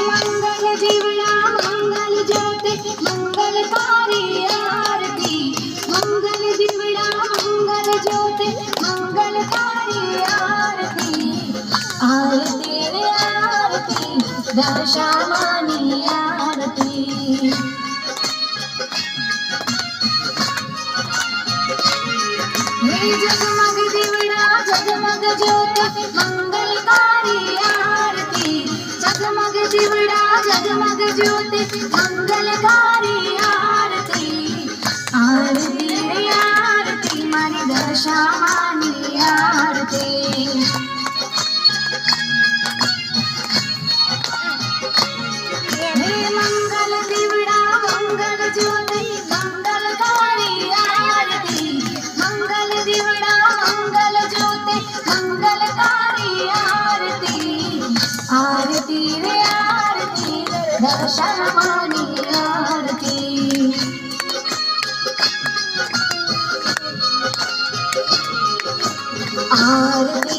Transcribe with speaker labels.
Speaker 1: मंगल जीवड़ा मंगल ज्योति मंगलकारी आरती। मंगल जीवड़ा मंगल ज्योति मंगलकारी आरती। आरती रे आरती दशामानी आरती। जगमग जीवड़ा जगमग ज्योति मंगलकारी आरती। जगमग जीवड़ा जगमग ज्योति मंगलकारी आरती। आरती रे आरती मारी दशामानी आरती। मंगल जीवड़ा मंगल ज्योति मंगलकारी आरती। मंगल जीवड़ा मंगल ज्योति मंगलकारी आरती। आरती रे आरती दशामानी आरती। आरती